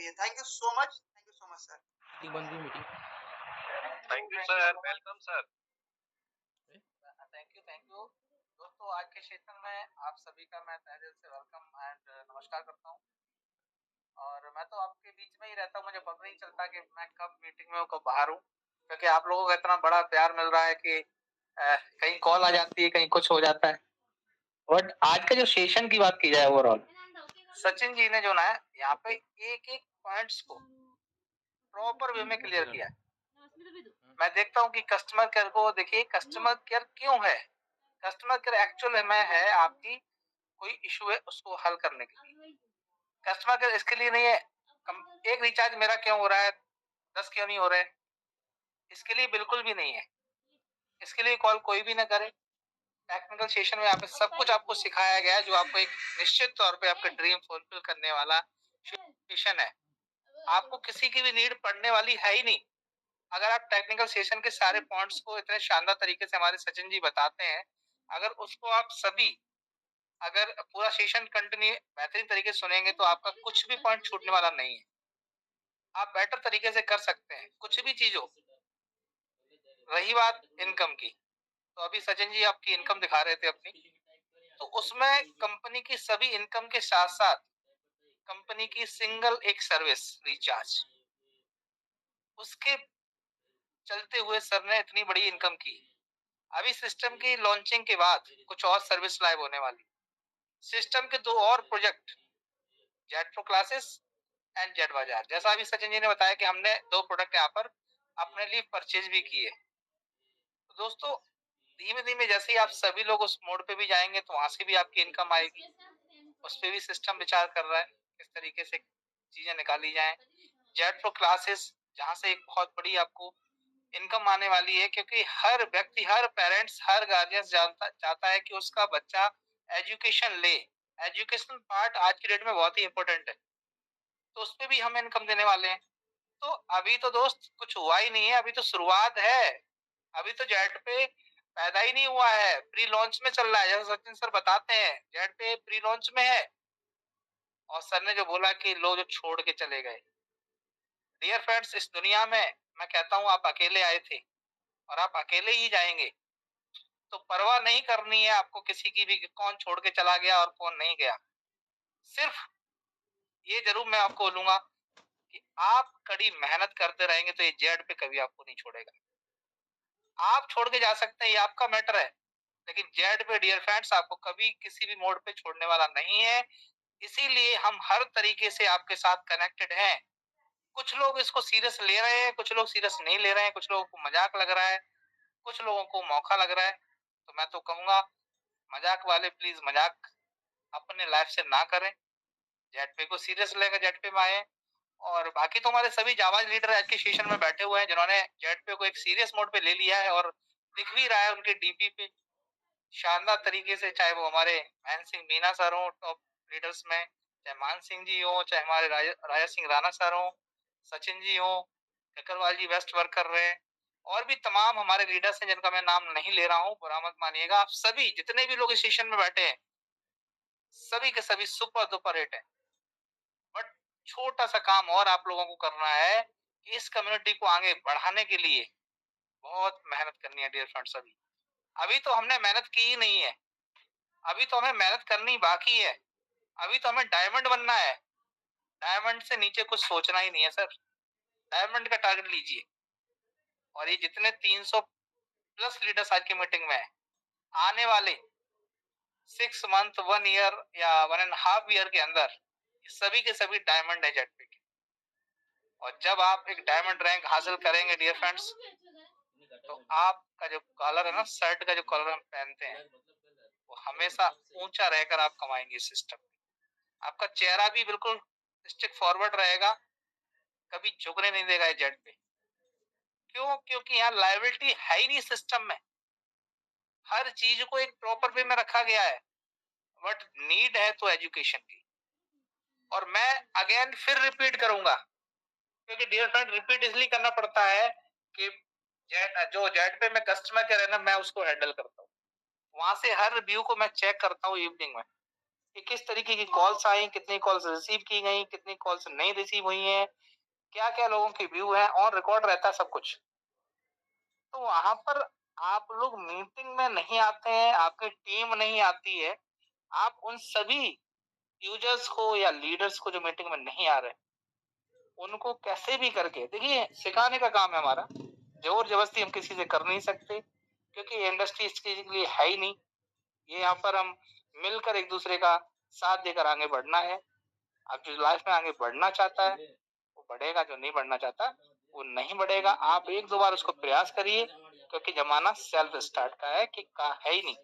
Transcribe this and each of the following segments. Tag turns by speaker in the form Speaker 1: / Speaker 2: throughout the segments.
Speaker 1: रही है। Thank you so much sir.
Speaker 2: Meeting
Speaker 3: thank you sir, welcome sir.
Speaker 4: Thank you दोस्तों, आज के सेशन में आप सभी का मैं तहे दिल से वेलकम एंड नमस्कार करता हूँ। और मैं तो आपके बीच में ही रहता हूँ, मुझे पता नहीं चलता कि मैं कब मीटिंग में हूँ कब बाहर हूँ, क्योंकि आप लोगों का इतना बड़ा प्यार मिल रहा है कि कहीं कॉल आ जाती है, कहीं कुछ हो जाता है। बट आज का जो सेशन की बात की जाए ओवरऑल, सचिन जी ने जो ना यहाँ पे एक एक पॉइंट्स को प्रॉपर वे में क्लियर किया है। मैं देखता हूँ कि कस्टमर केयर को देखिए, कस्टमर केयर क्यों है? कस्टमर केयर एक्चुअल में है आपकी कोई इशू है उसको हल करने के लिए। कस्टमर केयर इसके लिए नहीं है एक रिचार्ज मेरा क्यों हो रहा है 10 क्यों नहीं हो रहे, इसके लिए बिल्कुल भी नहीं है। इसके लिए कॉल कोई भी ना करे। टेक्निकल सेशन में यहाँ पे सब कुछ आपको सिखाया गया है जो आपको एक निश्चित तौर पे आपके ड्रीम फुलफिल करने वाला सेशन है। आपको किसी की भी नीड पड़ने वाली है ही नहीं। अगर आप टेक्निकल सेशन के सारे पॉइंट्स को इतने शानदार तरीके से हमारे सचिन जी बताते हैं, अगर उसको आप सभी अगर पूरा सेशन कंटिन्यू बेहतरीन तरीके से सुनेंगे तो आपका कुछ भी पॉइंट छूटने वाला नहीं है। आप बेटर तरीके से कर सकते हैं कुछ भी चीज हो। रही बात इनकम की, तो अभी सचिन जी आपकी इनकम दिखा रहे थे अपनी, तो उसमें कंपनी की सभी इनकम के साथ साथ कंपनी की सिंगल एक सर्विस रिचार्ज, उसके चलते हुए सर ने इतनी बड़ी इनकम की। अभी सिस्टम की लॉन्चिंग के बाद कुछ और सर्विस लाइव होने वाली। सिस्टम के 2 और project, jet pro classes and jet बाजार, जैसा अभी सचिन जी ने बताया कि हमने 2 प्रोडक्ट यहाँ पर अपने लिए परचेज भी किए। तो दोस्तों धीमे धीमे जैसे ही आप सभी लोग उस मोड पे भी जाएंगे तो वहां से भी आपकी इनकम आएगी। उस पर भी सिस्टम विचार कर रहा है किस तरीके से चीजें निकाली जाए। जेट प्रो क्लासेस जहाँ से एक बहुत बड़ी आपको इनकम आने वाली है, क्योंकि हर व्यक्ति, हर पेरेंट्स, हर गार्जियन चाहता है कि उसका बच्चा एजुकेशन ले। एजुकेशन पार्ट आज की डेट में बहुत ही इंपॉर्टेंट है, तो उस पर भी हम इनकम देने वाले हैं। तो अभी तो दोस्त कुछ हुआ ही नहीं है, अभी तो शुरुआत है। अभी तो जेट पे पैदा ही नहीं हुआ है, प्री लॉन्च में चल रहा है। जैसे सचिन सर बताते हैं जेट पे प्री लॉन्च में है। और सर ने जो बोला कि लोग जो छोड़ के चले गए, डियर फ्रेंड्स, इस दुनिया में मैं कहता हूँ आप अकेले आए थे और आप अकेले ही जाएंगे। तो परवाह नहीं करनी है आपको किसी की भी कि कौन छोड़ के चला गया और कौन नहीं गया। सिर्फ ये जरूर मैं आपको बोलूंगा कि आप कड़ी मेहनत करते रहेंगे तो ये जेड पे कभी आपको नहीं छोड़ेगा। आप छोड़ के जा सकते हैं, ये आपका मैटर है, लेकिन जेड पे डियर फ्रेंड्स आपको कभी किसी भी मोड पे छोड़ने वाला नहीं है। इसीलिए हम हर तरीके से आपके साथ कनेक्टेड हैं। कुछ लोग इसको सीरियस ले रहे हैं, कुछ लोग सीरियस नहीं ले रहे हैं, कुछ लोगों को मजाक लग रहा है, कुछ लोगों को मौका लग रहा है। तो मैं तो कहूंगा मजाक वाले प्लीज मजाक अपने लाइफ से ना करें। जेड पे को सीरियस लेकर जेड पे में आए। और बाकी तो हमारे सभी जावा लीडर आज के सेशन में बैठे हुए हैं जिन्होंने जेड पे को एक सीरियस मोड पे ले लिया है और दिख भी रहा है उनके डीपी पे शानदार तरीके से। चाहे वो हमारे महेंद्र सिंह मीना सर हो टॉप लीडर्स में, चाहे मान सिंह जी हो, चाहे हमारे राजा सिंह राणा सर हो, सचिन जी हो, ककरवाल जी बेस्ट वर्क कर रहे हैं, और भी तमाम हमारे लीडर्स हैं जिनका मैं नाम नहीं ले रहा हूँ, बुरा मत मानिएगा। आप सभी जितने भी लोग इस सेशन में बैठे हैं सभी के सभी सुपर डुपर हिट है। बट छोटा सा काम और आप लोगों को करना है कि इस कम्युनिटी को आगे बढ़ाने के लिए बहुत मेहनत करनी है डियर फ्रेंड्स। अभी तो हमने मेहनत की ही नहीं है, अभी तो हमें मेहनत करनी बाकी है। अभी तो हमें डायमंड बनना है। डायमंड से नीचे कुछ सोचना ही नहीं है सर। डायमंड का टारगेट लीजिए। और ये जितने 300 प्लस लीडर्स आज की मीटिंग में है, आने वाले 6 मंथ 1 ईयर या 1.5 ईयर के अंदर सभी के सभी डायमंड है जेट पे के। और जब आप एक डायमंड रैंक हासिल करेंगे डियर फ्रेंड्स, तो आपका जो कॉलर है ना, शर्ट का जो कॉलर हम पहनते हैं, वो हमेशा ऊंचा रहकर आप कमाएंगे इस सिस्टम में। आपका चेहरा भी बिल्कुल स्टिक फॉरवर्ड रहेगा, कभी झुकने नहीं देगा ये जेट पे। क्यों? क्योंकि यहाँ लायबिलिटी है ही नहीं सिस्टम में। हर चीज को एक प्रॉपर वे में रखा गया है, बट नीड है तो एजुकेशन की। और मैं अगेन फिर रिपीट करूंगा, क्योंकि डियर फ्रेंड रिपीट इसलिए करना पड़ता है कि जो जेट पे मैं कस्टमर केयर है ना, मैं उसको हैंडल करता हूँ। वहां से हर रिव्यू को मैं चेक करता हूँ इवनिंग में। कि किस तरीके की कॉल्स आई, कितनी कॉल्स रिसीव की गई, कितनी कॉल्स नहीं रिसीव हुई हैं, क्या क्या लोगों के व्यू है, ऑन रिकॉर्ड रहता है सब कुछ। तो वहां पर आप लोग मीटिंग में नहीं आते हैं, आपकी टीम नहीं आती है, आप उन सभी यूजर्स को या लीडर्स को जो मीटिंग में नहीं आ रहे, उनको कैसे भी करके, देखिए सिखाने का काम है हमारा, जोर जबरदस्ती हम किसी से कर नहीं सकते, क्योंकि इंडस्ट्री इस चीज के लिए है ही नहीं। ये यहाँ पर हम मिलकर एक दूसरे का साथ देकर आगे बढ़ना है। अब जो लाइफ में आगे बढ़ना चाहता है वो बढ़ेगा, जो नहीं बढ़ना चाहता वो नहीं बढ़ेगा। आप एक दो बार उसको प्रयास करिए, क्योंकि जमाना सेल्फ स्टार्ट का है, किक का है ही नहीं।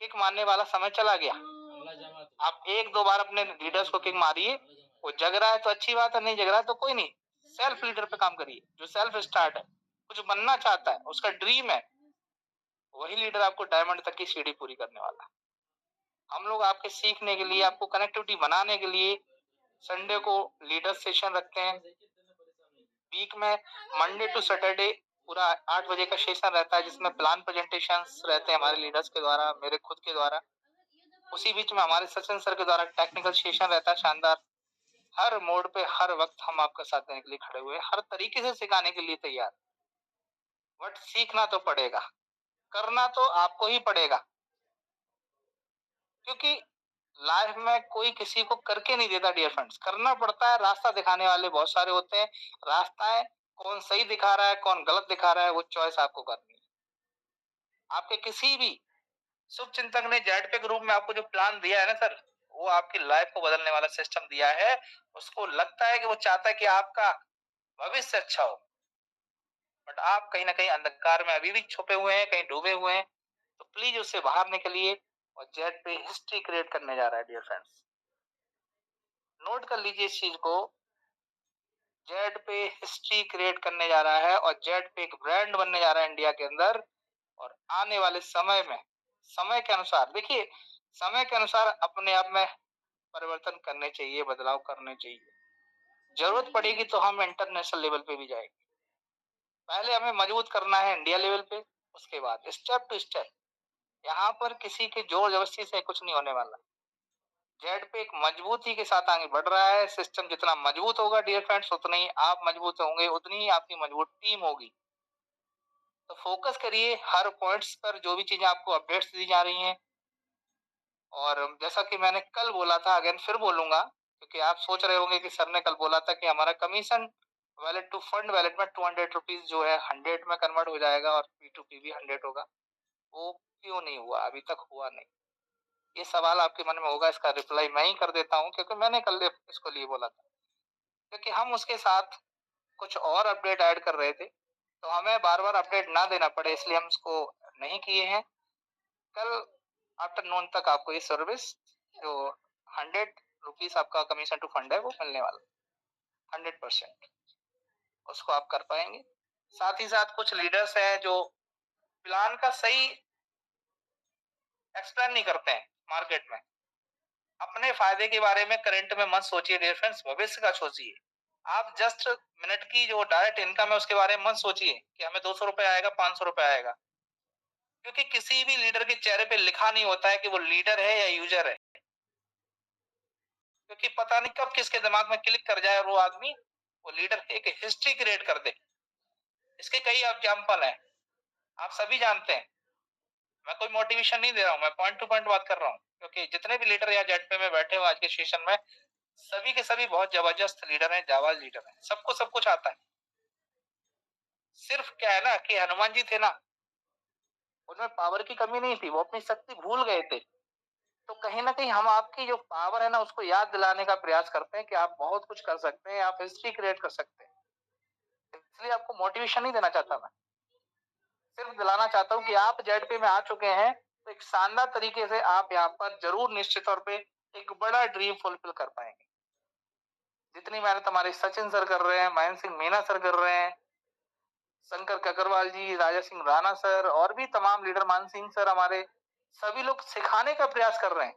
Speaker 4: किक मारने वाला समय चला गया। आप एक दो बार अपने लीडर्स को किक मारिए, वो जग रहा है तो अच्छी बात है, नहीं जग रहा है तो कोई नहीं। सेल्फ लीडर पे काम करिए, जो सेल्फ स्टार्ट है, कुछ बनना चाहता है, उसका ड्रीम है, वही लीडर आपको डायमंड तक की सीढ़ी पूरी करने वाला है। हम लोग आपके सीखने के लिए, आपको कनेक्टिविटी बनाने के लिए संडे को लीडर सेशन रखते हैं। वीक में मंडे टू सैटरडे पूरा 8 बजे का सेशन रहता है, जिसमें प्लान प्रेजेंटेशंस रहते हैं हमारे लीडर्स के द्वारा, मेरे खुद के द्वारा। उसी बीच में हमारे सचिन सर के द्वारा टेक्निकल सेशन रहता है शानदार। हर मोड पे हर वक्त हम आपका साथ देने के लिए खड़े हुए हैं, हर तरीके से सिखाने के लिए तैयार। बट सीखना तो पड़ेगा, करना तो आपको ही पड़ेगा, क्योंकि लाइफ में कोई किसी को करके नहीं देता डियर फ्रेंड्स, करना पड़ता है। रास्ता दिखाने वाले बहुत सारे होते हैं, रास्ता है कौन सही दिखा रहा है कौन गलत दिखा रहा है, वो चॉइस आपको करनी है। आपके किसी भी शुभ चिंतक ने जेड पे ग्रुप में आपको जो प्लान दिया है ना सर, वो आपकी लाइफ को बदलने वाला सिस्टम दिया है। उसको लगता है कि वो चाहता है कि आपका भविष्य अच्छा हो, बट आप कहीं ना कहीं अंधकार में अभी भी छुपे हुए हैं, कहीं डूबे हुए हैं। तो प्लीज उससे बाहर निकलिए और जेड पे हिस्ट्री क्रिएट करने जा रहा है डियर फ्रेंड्स। नोट कर लीजिए इस चीज को, जेड पे हिस्ट्री क्रिएट करने जा रहा है और जेड पे एक ब्रांड बनने जा रहा है इंडिया के अंदर। और आने वाले समय में समय के अनुसार, देखिए समय के अनुसार अपने आप में परिवर्तन करने चाहिए, बदलाव करने चाहिए। जरूरत पड़ेगी तो हम इंटरनेशनल लेवल पे भी जाएंगे। पहले हमें मजबूत करना है इंडिया लेवल पे, उसके बाद स्टेप टू स्टेप। यहाँ पर किसी के जोर जबरदस्ती से कुछ नहीं होने वाला। जेड पे एक मजबूती के साथ आगे बढ़ रहा है। सिस्टम जितना मजबूत होगा डियर फ्रेंड्स, उतने ही आप मजबूत होंगे, उतनी ही आपकी मजबूत टीम होगी। तो फोकस करिए हर पॉइंट्स पर, जो भी चीजें आपको अपडेट्स दी जा रही हैं। और जैसा कि मैंने कल बोला था, अगेन फिर बोलूंगा, क्योंकि आप सोच रहे होंगे कि सर ने कल बोला था कि हमारा commission wallet to fund wallet में 200 रुपीज जो है 100 में कन्वर्ट हो जाएगा और P2P भी 100 होगा। वो क्यों नहीं हुआ, अभी तक हुआ नहीं? ये सवाल आपके मन में होगा, इसका रिप्लाई मैं ही कर देता हूँ, क्योंकि मैंने कल इसको लिए बोला था। क्योंकि हम उसके साथ कुछ और अपडेट ऐड कर रहे थे, तो हमें बार बार अपडेट ना देना पड़े, इसलिए हम इसको नहीं किए हैं। कल आफ्टरनून तक आपको ये सर्विस जो 100 रुपीज आपका कमीशन टू फंड है वो मिलने वाला 100%, उसको आप कर पाएंगे। साथ ही साथ कुछ लीडर्स हैं जो प्लान का सही एक्सप्लेन नहीं करते हैं मार्केट में। अपने फायदे के बारे में करंट में मत सोचिए डियर फ्रेंड्स, भविष्य का सोचिए। आप जस्ट मिनट की जो डायरेक्ट इनकम है उसके बारे में मत सोचिए कि हमें 200 रुपए आएगा 500 रुपए आएगा, क्योंकि किसी भी लीडर के चेहरे पे लिखा नहीं होता है कि वो लीडर है या यूजर है। क्योंकि पता नहीं कब किसके दिमाग में क्लिक कर जाए और वो आदमी वो लीडर एक हिस्ट्री क्रिएट कर दे। इसके कई एग्जाम्पल हैं, आप सभी जानते हैं। मैं कोई मोटिवेशन नहीं दे रहा हूँ, मैं पॉइंट टू पॉइंट बात कर रहा हूँ, क्योंकि जितने भी लीडर या जेड पे में बैठे हो आज के सेशन में, सभी के सभी बहुत जबरदस्त लीडर हैं, जाबाज लीडर हैं, सबको सब कुछ आता है। सिर्फ क्या है ना कि हनुमान जी थे ना, उनमें पावर की कमी नहीं थी, वो अपनी शक्ति भूल गए थे। तो कहीं ना कहीं हम आपकी जो पावर है ना उसको याद दिलाने का प्रयास करते हैं कि आप बहुत कुछ कर सकते हैं, आप हिस्ट्री क्रिएट कर सकते हैं। इसलिए आपको मोटिवेशन नहीं देना चाहता, मैं सिर्फ दिलाना चाहता हूँ कि आप जेड पे में आ चुके हैं, तो एक शानदार तरीके से आप यहाँ पर जरूर निश्चित तौर पे एक बड़ा ड्रीम फुलफिल कर पाएंगे। जितनी मेहनत हमारे सचिन सर कर रहे हैं, महेंद्र सिंह मीना सर कर रहे हैं, शंकर ककरवाल जी, राजा सिंह राणा सर और भी तमाम लीडर, मान सिंह सर, हमारे सभी लोग सिखाने का प्रयास कर रहे हैं।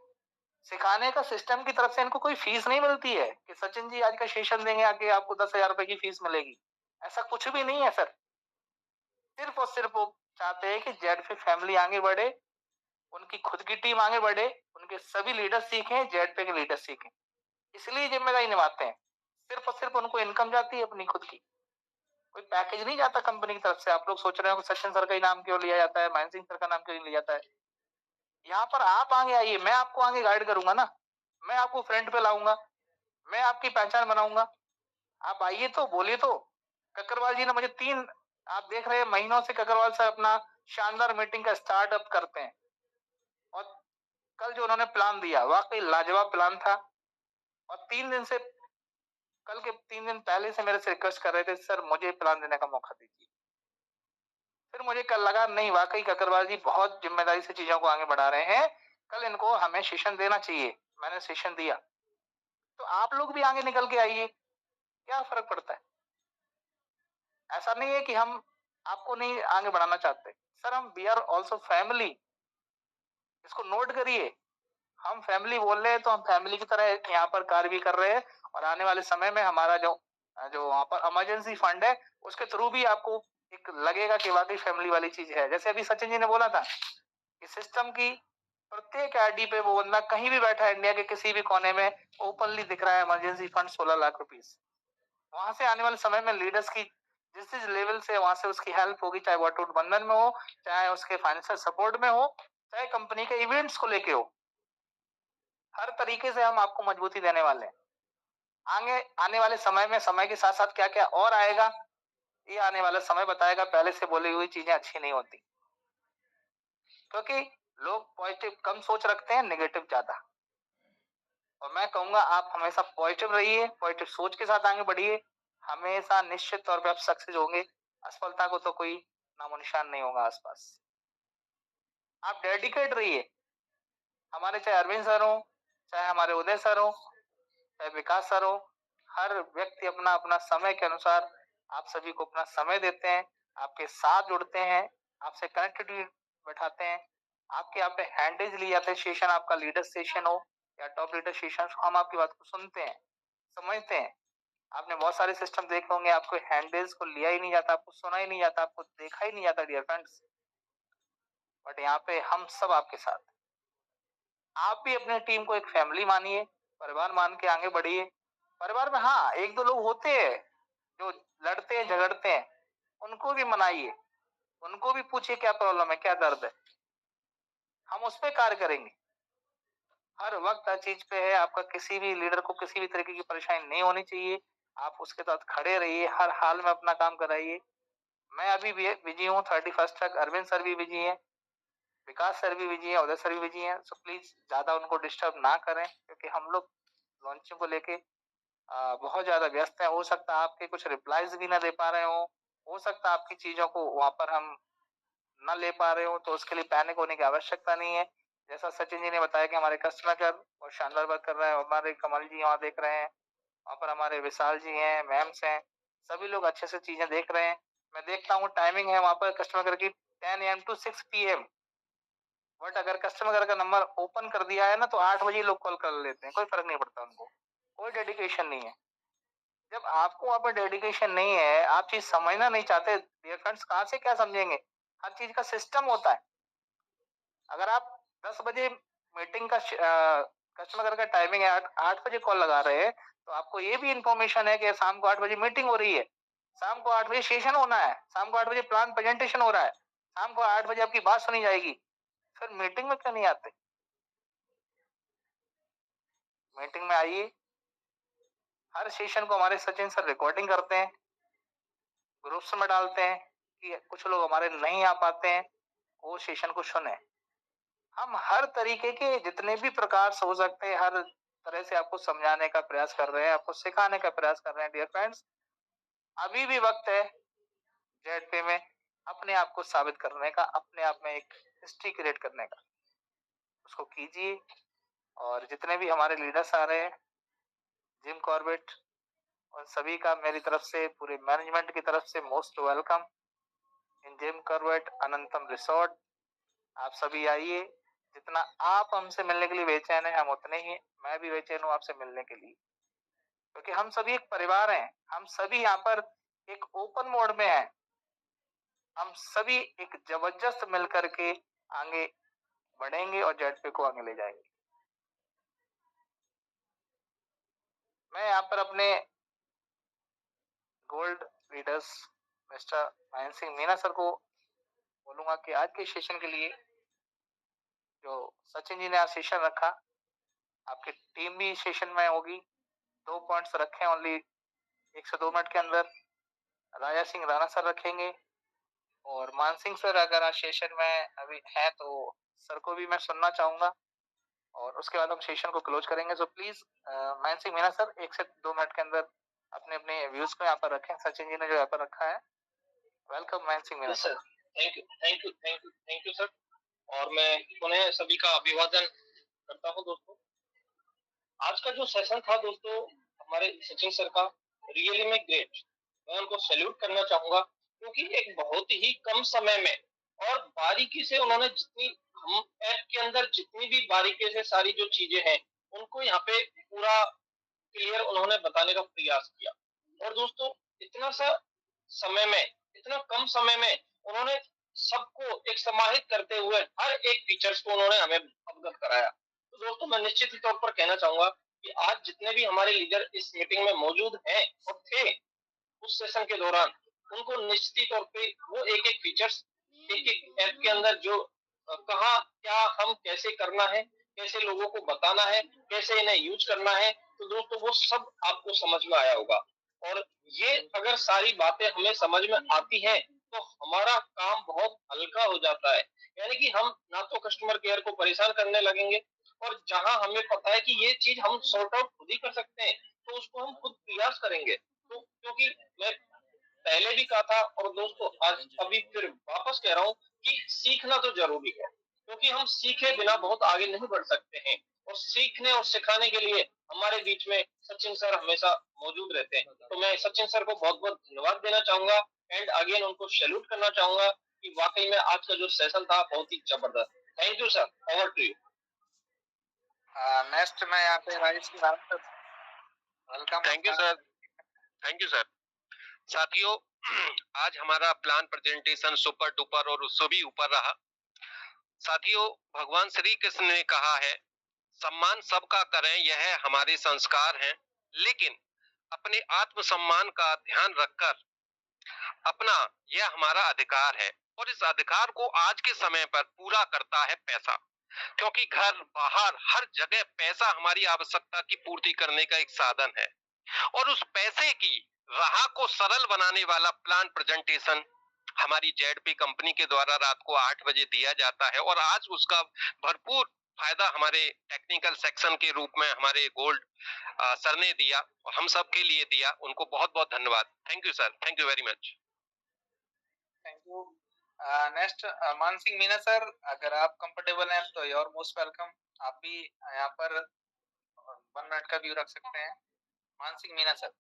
Speaker 4: सिखाने का सिस्टम की तरफ से इनको कोई फीस नहीं मिलती है कि सचिन जी आज का सेशन देंगे आके आपको 10,000 रुपए की फीस मिलेगी, ऐसा कुछ भी नहीं है सर। सिर्फ और सिर्फ वो चाहते हैं कि जेड पे फैमिली आगे बढ़े, उनकी खुद की टीम आगे बढ़े, उनके सभी लीडर सीखें, जेड पे के लीडर सीखें, इसलिए जिम्मेदारी निभाते हैं। सिर्फ और सिर्फ उनको इनकम जाती है अपनी खुद की, कोई पैकेज नहीं जाता कंपनी की तरफ से। आप लोग सोच रहे हो सचिन सर का ही नाम क्यों लिया जाता है, महेंद्र सिंह सर का नाम क्यों लिया जाता है। यहाँ पर आप आगे आइए, मैं आपको आगे गाइड करूंगा ना, मैं आपको फ्रंट पे लाऊंगा, मैं आपकी पहचान बनाऊंगा। आप आइए तो बोलिए तो। ककरवाल जी ने मुझे आप देख रहे हैं महीनों से ककरवाल सर अपना शानदार मीटिंग का स्टार्टअप करते हैं, और कल जो उन्होंने प्लान दिया वाकई लाजवाब प्लान था। और 3 दिन से, कल के 3 दिन पहले से मेरे से रिक्वेस्ट कर रहे थे सर मुझे प्लान देने का मौका दीजिए। फिर मुझे कल लगा नहीं, वाकई ककरवाल जी बहुत जिम्मेदारी से चीजों को आगे बढ़ा रहे हैं, कल इनको हमें सेशन देना चाहिए। मैंने सेशन दिया। तो आप लोग भी आगे निकल के आइए, क्या फर्क पड़ता है। ऐसा नहीं है कि हम आपको नहीं आगे बढ़ाना चाहते सर, हम वी आर ऑल्सो फैमिली, इसको नोट करिए। हम फैमिली बोल रहे हैं तो हम फैमिली की तरह यहाँ पर कार्य भी कर रहे हैं। और आने वाले समय में हमारा जो जो वहां पर इमरजेंसी फंड है उसके थ्रू भी आपको एक लगेगा कि वाकई फैमिली वाली चीज है। जैसे अभी सचिन जी ने बोला था कि सिस्टम की प्रत्येक आईडी पे वो बंदा कहीं भी बैठा है इंडिया के किसी भी कोने में ओपनली दिख रहा है इमरजेंसी फंड 16 लाख रुपीज। वहां से आने वाले समय में लीडर्स की जिस जिस लेवल से वहां से उसकी हेल्प होगी, चाहे वो अटूट बंधन में हो, चाहे उसके फाइनेंशियल सपोर्ट में हो, चाहे कंपनी के इवेंट्स को लेके हो, हर तरीके से हम आपको मजबूती देने वाले हैं। आगे आने वाले समय में समय के साथ साथ क्या क्या और आएगा ये आने वाला समय बताएगा। पहले से बोली हुई चीजें अच्छी नहीं होती, क्योंकि लोग पॉजिटिव कम सोच रखते हैं, नेगेटिव ज्यादा। और मैं कहूंगा आप हमेशा पॉजिटिव रहिए, पॉजिटिव सोच के साथ आगे बढ़िए, हमेशा निश्चित तौर पे आप सक्सेस होंगे। असफलता को तो कोई नामो निशान नहीं होगा आसपास। आप डेडिकेट रहिए, हमारे चाहे अरविंद सर हो, चाहे हमारे उदय सर हो, चाहे विकास सर हो, हर व्यक्ति अपना अपना समय के अनुसार आप सभी को अपना समय देते हैं, आपके साथ जुड़ते हैं, आपसे कनेक्टिविटी बैठाते हैं, आपके यहाँ पे हैंडेज लिए जाते हैं। सेशन आपका लीडर सेशन हो या टॉप लीडर सेशन, हम आपकी बात को सुनते हैं, समझते हैं। आपने बहुत सारे सिस्टम देखे होंगे, आपको हैंडेज को लिया ही नहीं जाता, आपको सुना ही नहीं जाता, आपको देखा ही नहीं जाता डियर फ्रेंड्स। बट यहाँ पे हम सब आपके साथ। आप भी अपने टीम को एक फैमिली मानिए, परिवार मान के आगे बढ़िए। परिवार में हाँ एक दो लोग होते हैं जो लड़ते हैं झगड़ते हैं, उनको भी मनाइए, उनको भी पूछिए क्या प्रॉब्लम है, क्या दर्द है, हम उस पर कार्य करेंगे। हर वक्त हर चीज पे है, आपका किसी भी लीडर को किसी भी तरीके की परेशानी नहीं होनी चाहिए। आप उसके साथ खड़े रहिए, हर हाल में अपना काम कराइए। मैं अभी बिजी हूँ 31 तक, अरविंद सर भी बिजी हैं, विकास सर भी बिजी हैं, उदय सर भी बिजी हैं। सो प्लीज ज्यादा उनको डिस्टर्ब ना करें, क्योंकि हम लोग लॉन्चिंग को लेके बहुत ज्यादा व्यस्त है। हो सकता है आपके कुछ रिप्लाईज भी ना दे पा रहे हो सकता है आपकी चीजों को वहां पर हम ना ले पा रहे हो, तो उसके लिए पैनिक होने की आवश्यकता नहीं है। जैसा सचिन जी ने बताया कि हमारे कस्टमर केयर और शानदार वर्क कर रहा है, हमारे कमल जी वहाँ देख रहे हैं, वहाँ पर हमारे विशाल जी हैं, मैम्स हैं, सभी लोग अच्छे से चीजें देख रहे हैं। मैं देखता हूँ टाइमिंग है वहाँ पर कस्टमर केयर की 10 AM to 6 PM, बट अगर कस्टमर केयर का नंबर ओपन कर दिया है ना तो 8 बजे लोग कॉल कर लेते हैं, कोई फर्क नहीं पड़ता उनको, कोई डेडिकेशन नहीं है। जब आपको वहां पर डेडिकेशन नहीं है, आप चीज समझना नहीं चाहते डियर फ्रेंड्स, कहाँ से क्या समझेंगे। हर चीज का सिस्टम होता है। अगर आप 10 बजे मीटिंग का कस्टमर केयर का टाइमिंग है, 8 बजे कॉल लगा रहे हैं, तो आपको ये भी इंफॉर्मेशन है कि शाम को 8 बजे मीटिंग हो रही है, शाम को 8 बजे सेशन होना है, शाम को 8 बजे प्लान प्रेजेंटेशन हो रहा है, शाम को 8 बजे आपकी बात सुनी जाएगी। फिर मीटिंग में क्यों नहीं आते। मीटिंग में आइए। हर सेशन को हमारे सचिन सर रिकॉर्डिंग करते हैं, ग्रुप्स में डालते हैं कि कुछ लोग हमारे नहीं आ पाते हैं, वो सेशन को सुने। हम हर तरीके के जितने भी प्रकार से हो सकते हैं, हर तरह से आपको समझाने का प्रयास कर रहे हैं, आपको सिखाने का प्रयास कर रहे हैं डियर फ्रेंड्स। अभी भी वक्त है जेड पे में अपने आप को साबित करने का, अपने आप में एक हिस्ट्री क्रिएट करने का, उसको कीजिए। और जितने भी हमारे लीडर्स आ रहे हैं, जिम कॉर्बेट, और सभी का मेरी तरफ से, पूरे मैनेजमेंट की तरफ से most welcome in Jim Corbett Anantam resort. आप सभी आइए। जितना आप हमसे मिलने के लिए बेचैन है, हम उतने ही मैं भी बेचैन हूँ आपसे मिलने के लिए, क्योंकि हम सभी एक परिवार हैं। हम सभी यहाँ पर एक ओपन मोड में हैं, हम सभी एक जबरदस्त मिलकर के आगे बढ़ेंगे और जेडपी को आगे ले जाएंगे। मैं यहाँ पर अपने gold leaders mister Mahendra Singh Meena sir को बोलूंगा कि आज के सेशन के लिए जो सचिन जी ने आज सेशन रखा, आपकी टीम भी सेशन में होगी। 2 पॉइंट्स रखे ओनली 1 से 2 मिनट के अंदर। राजा सिंह राणा सर रखेंगे और मान सिंह सर अगर आज सेशन में अभी हैं तो सर को भी मैं सुनना चाहूंगा और उसके बाद हम सेशन को क्लोज करेंगे। सो प्लीज मान सिंह मीना सर 1 से 2 मिनट के अंदर अपने अपने व्यूज को यहाँ पर रखें। सचिन जी ने जो यहाँ पर रखा है। वेलकम मान Singh Meena sir.
Speaker 3: Thank you sir. और मैं पुनः सभी का अभिवादन करता हूं दोस्तों। आज का जो सेशन था दोस्तों हमारे सचिन सर का, रियली में ग्रेट। मैं उनको सैल्यूट करना चाहूंगा क्योंकि एक बहुत ही कम समय में और बारीकी से उन्होंने जितनी हम ऐप के अंदर जितनी भी बारीकी से सारी जो चीजें हैं उनको यहाँ पे पूरा क्लियर उन्होंने बताने का प्रयास किया। और दोस्तों इतना सा समय में, इतना कम समय में उन्होंने सबको एक समाहित करते हुए हर एक फीचर्स को उन्होंने हमें अवगत कराया। तो दोस्तों मैं निश्चित ही तौर पर कहना चाहूंगा कि आज जितने भी हमारे लीडर इस मीटिंग में मौजूद हैं और थे उस सेशन के दौरान, उनको निश्चित तौर पे वो एक एक फीचर्स एक एक ऐप के अंदर जो कहाँ क्या हम कैसे करना है, कैसे लोगों को बताना है, कैसे इन्हें यूज करना है, तो दोस्तों वो सब आपको समझ में आया होगा। और ये अगर सारी बातें हमें समझ में आती हैं तो हमारा काम बहुत हल्का हो जाता है। यानी कि हम ना तो कस्टमर केयर को परेशान करने लगेंगे और जहां हमें पता है कि ये चीज हम सॉर्ट आउट खुद ही कर सकते हैं तो उसको हम खुद प्रयास करेंगे। तो क्योंकि मैं पहले भी कहा था और दोस्तों आज अभी फिर वापस कह रहा हूँ कि सीखना तो जरूरी है क्योंकि हम सीखे बिना बहुत आगे नहीं बढ़ सकते हैं। और सीखने और सिखाने के लिए हमारे बीच में सचिन सर हमेशा मौजूद रहते हैं। तो मैं सचिन सर को बहुत बहुत धन्यवाद देना चाहूंगा एंड अगेन उनको सैल्यूट करना चाहूंगा कि वाकई में आज का जो सेशन था बहुत ही जबरदस्त। Thank you sir, over to you.
Speaker 4: Next मैं यहाँ पे Raja Singh Rana sir, welcome.
Speaker 3: Thank you sir. साथियों आज हमारा प्लान प्रेजेंटेशन सुपर डुपर और उससे भी ऊपर रहा। साथियों भगवान श्री कृष्ण ने कहा है सम्मान सबका करें, यह हमारे संस्कार हैं, लेकिन अपने आत्म सम्मान का ध्यान रखकर अपना यह हमारा अधिकार है। और इस अधिकार को आज के समय पर पूरा करता है पैसा, क्योंकि घर बाहर हर जगह पैसा हमारी आवश्यकता की पूर्ति करने का एक साधन है। और उस पैसे की राह को सरल बनाने वाला प्लान प्रेजेंटेशन हमारी जेडपी कंपनी के द्वारा रात को 8 बजे दिया जाता है और आज उसका भरपूर फायदा हमारे टेक्निकल सेक्शन के रूप में हमारे गोल्ड सर ने दिया और हम सब के लिए दिया। उनको बहुत बहुत धन्यवाद। Thank you sir, thank you very much.
Speaker 4: Thank you. Next मान सिंह मीना सर, अगर आप कंफर्टेबल हैं तो योर मोस्ट वेलकम। आप भी यहाँ पर 1 मिनट का व्यू रख सकते हैं। मान Singh Meena sir.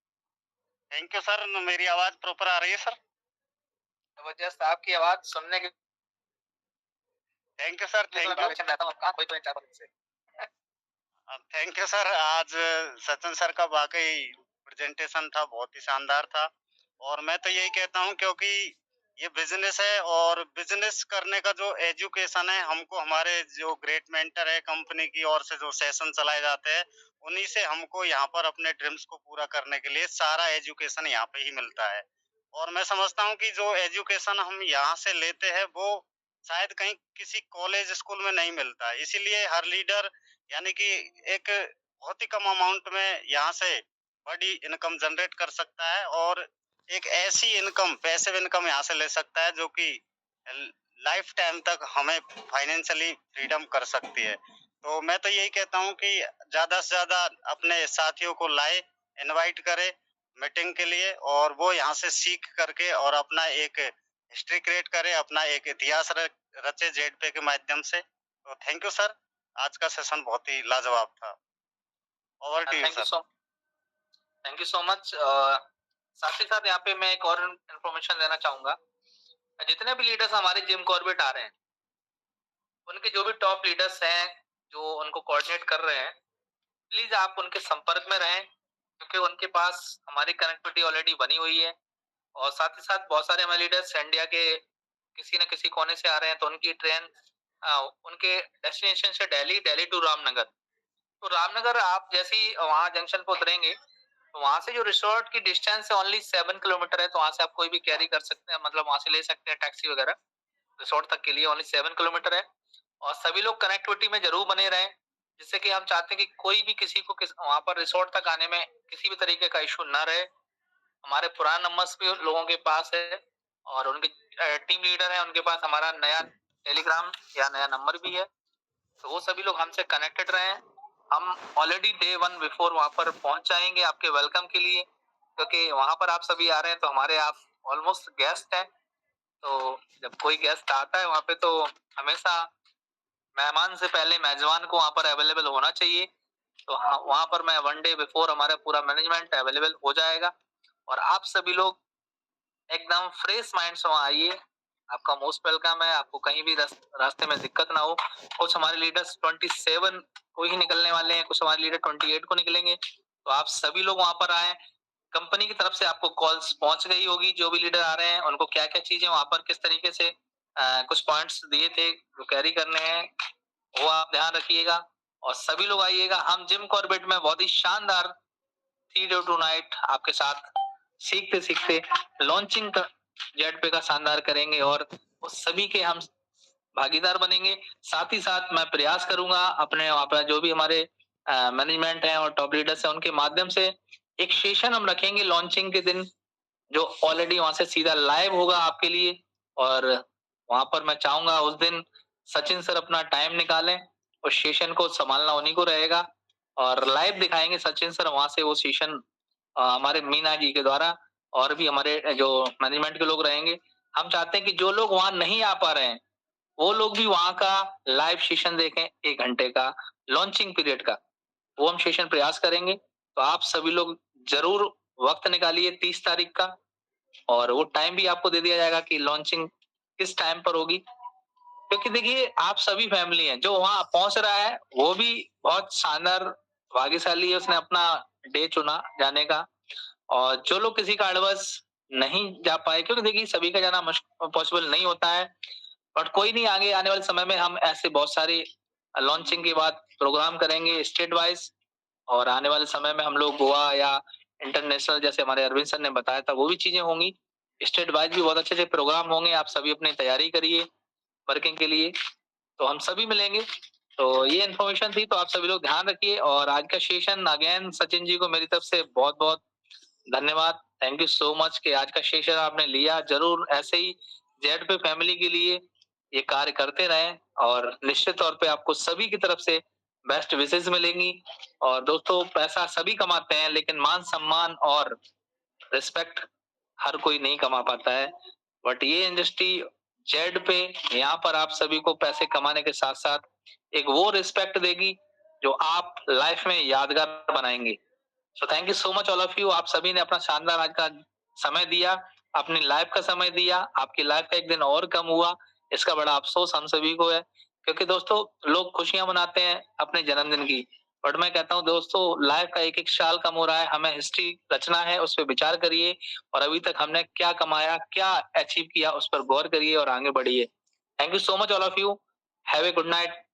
Speaker 2: Thank you sir. मेरी आवाज प्रॉपर आ रही है सर?
Speaker 4: जबरदस्त, आपकी आवाज सुनने के
Speaker 2: thank you sir. Thank you sir. आज सचिन सर का वाकई प्रेजेंटेशन था, बहुत ही शानदार था। और मैं तो यही कहता हूं क्योंकि ये बिजनेस है और बिजनेस करने का जो एजुकेशन है, हमको हमारे जो ग्रेट मेंटर है कंपनी की ओर से जो सेशन चलाए जाते हैं, उन्हीं से हमको यहाँ पर अपने ड्रीम्स को पूरा करने के लिए सारा एजुकेशन यहाँ पे ही मिलता है। और मैं समझता हूँ कि जो एजुकेशन हम यहाँ से लेते हैं वो शायद कहीं किसी कॉलेज स्कूल में नहीं मिलता है। इसीलिए हर लीडर यानी कि एक बहुत ही कम अमाउंट में यहाँ से बड़ी इनकम जनरेट कर सकता है और एक ऐसी इनकम, पैसिव इनकम यहाँ से ले सकता है जो कि लाइफ टाइम तक हमें फाइनेंशियली फ्रीडम कर सकती है। तो मैं तो यही कहता हूँ कि ज्यादा से ज्यादा अपने साथियों को लाए, इनवाइट करे मीटिंग के लिए और वो यहाँ से सीख करके और अपना एक हिस्ट्री क्रिएट करे, अपना एक इतिहास रचे जेडपे के माध्यम से। तो थैंक यू सर, आज का सेशन बहुत ही लाजवाब था। Over to you sir.
Speaker 4: Thank you so much. साथ ही साथ यहाँ पे मैं एक और इन्फॉर्मेशन देना चाहूंगा। जितने भी लीडर्स हमारे जिम कॉर्बेट आ रहे हैं, उनके जो भी टॉप लीडर्स हैं जो उनको कोऑर्डिनेट कर रहे हैं, प्लीज आप उनके संपर्क में रहें क्योंकि उनके पास हमारी कनेक्टिविटी ऑलरेडी बनी हुई है। और साथ ही साथ बहुत सारे हमारे लीडर्स इंडिया के किसी न किसी कोने से आ रहे हैं, तो उनकी ट्रेन उनके डेस्टिनेशन से दिल्ली, दिल्ली टू रामनगर। तो रामनगर आप जैसे ही वहाँ जंक्शन पे उतरेंगे, तो वहाँ से जो रिसोर्ट की डिस्टेंस है ओनली 7 किलोमीटर है, तो वहाँ से आप कोई भी कैरी कर सकते हैं, मतलब वहाँ से ले सकते हैं टैक्सी वगैरह। रिसोर्ट तक के लिए ओनली 7 किलोमीटर है। और सभी लोग कनेक्टिविटी में जरूर बने रहें, जिससे कि हम चाहते हैं कि कोई भी किसी को वहाँ पर रिसोर्ट तक आने में किसी भी तरीके का इशू ना रहे। हमारे पुराने नंबर्स भी लोगों के पास है और उनके टीम लीडर है, उनके पास हमारा नया टेलीग्राम या नया नंबर भी है, तो वो सभी लोग हमसे कनेक्टेड रहें। हम ऑलरेडी डे 1 बिफोर वहाँ पर पहुंच जाएंगे आपके वेलकम के लिए, क्योंकि वहाँ पर आप सभी आ रहे हैं तो हमारे आप ऑलमोस्ट गेस्ट हैं। तो जब कोई गेस्ट आता है वहाँ पे, तो हमेशा मेहमान से पहले मेजबान को वहाँ पर अवेलेबल होना चाहिए। तो वहाँ पर मैं 1 डे बिफोर हमारा पूरा मैनेजमेंट अवेलेबल हो जाएगा और आप सभी लोग एकदम फ्रेश माइंड से वहाँ आइए। आपका मोस्ट वेलकम है। आपको कहीं भी रास्ते में दिक्कत ना हो। कुछ हमारे लीडर्स 27 को ही निकलने वाले हैं, कुछ हमारे लीडर 28 को निकलेंगे, तो आप सभी लोग वहाँ पर आए। कंपनी की तरफ से आपको कॉल्स पहुंच गई होगी, जो भी लीडर आ रहे हैं उनको क्या क्या चीजें वहाँ पर किस तरीके से कुछ पॉइंट्स दिए थे जो कैरी करने हैं, वो आप ध्यान रखिएगा और सभी लोग आइएगा। हम जिम कॉर्बेट में बहुत ही शानदार 3 डे 2 नाइट आपके साथ सीखते सीखते लॉन्चिंग जेड पे का शानदार करेंगे और उस सभी के हम भागीदार बनेंगे। साथ ही साथ मैं प्रयास करूंगा अपने वहाँ पर जो भी हमारे मैनेजमेंट है और टॉप लीडर्स है उनके माध्यम से एक सेशन हम रखेंगे लॉन्चिंग के दिन, जो ऑलरेडी वहां से सीधा लाइव होगा आपके लिए। और वहां पर मैं चाहूंगा उस दिन सचिन सर अपना टाइम निकालें, उस सेशन को संभालना उन्हीं को रहेगा और लाइव दिखाएंगे सचिन सर वहां से वो सेशन हमारे मीना जी के द्वारा, और भी हमारे जो मैनेजमेंट के लोग रहेंगे। हम चाहते हैं कि जो लोग वहां नहीं आ पा रहे हैं वो लोग भी वहां का लाइव सेशन देखें, 1 घंटे का लॉन्चिंग पीरियड का, वो हम सेशन प्रयास करेंगे। तो आप सभी लोग जरूर वक्त निकालिए 30 तारीख का, और वो टाइम भी आपको दे दिया जाएगा कि लॉन्चिंग किस टाइम पर होगी। क्योंकि देखिए आप सभी फैमिली हैं, जो वहां पहुंच रहा है वो भी बहुत शानदार भाग्यशाली है, उसने अपना डे चुना जाने का। और जो लोग किसी कारणवश नहीं जा पाए, क्योंकि देखिए सभी का जाना पॉसिबल नहीं होता है, बट कोई नहीं, आगे आने वाले समय में हम ऐसे बहुत सारे लॉन्चिंग के बाद प्रोग्राम करेंगे स्टेट वाइज, और आने वाले समय में हम लोग गोवा या इंटरनेशनल जैसे हमारे अरविंद सर ने बताया था वो भी चीजें होंगी। स्टेट वाइज भी बहुत अच्छे अच्छे प्रोग्राम होंगे। आप सभी अपनी तैयारी करिए वर्किंग के लिए, तो हम सभी मिलेंगे। तो ये इन्फॉर्मेशन थी, तो आप सभी लोग ध्यान रखिए। और आज का सेशन अगेन सचिन जी को मेरी तरफ से बहुत बहुत धन्यवाद। थैंक यू सो मच कि आज का सेशन आपने लिया। जरूर ऐसे ही जेड पे फैमिली के लिए ये कार्य करते रहें और निश्चित तौर पे आपको सभी की तरफ से बेस्ट विशेष मिलेंगी। और दोस्तों पैसा सभी कमाते हैं, लेकिन मान सम्मान और रिस्पेक्ट हर कोई नहीं कमा पाता है। बट ये इंडस्ट्री जेड पे यहाँ पर आप सभी को पैसे कमाने के साथ साथ एक वो रिस्पेक्ट देगी जो आप लाइफ में यादगार बनाएंगे। So thank you so much all of you. आप सभी ने अपना शानदार आज का समय दिया, अपनी लाइफ का समय दिया। आपकी लाइफ का एक दिन और कम हुआ, इसका बड़ा अफसोस हम सभी को है। क्योंकि दोस्तों लोग खुशियां मनाते हैं अपने जन्मदिन की, बट मैं कहता हूँ दोस्तों लाइफ का एक एक साल कम हो रहा है। हमें हिस्ट्री रचना है, उस पर विचार करिए और अभी तक हमने क्या कमाया, क्या अचीव किया, उस पर गौर करिए और आगे बढ़िए। Thank you so much all of you. Have a good night.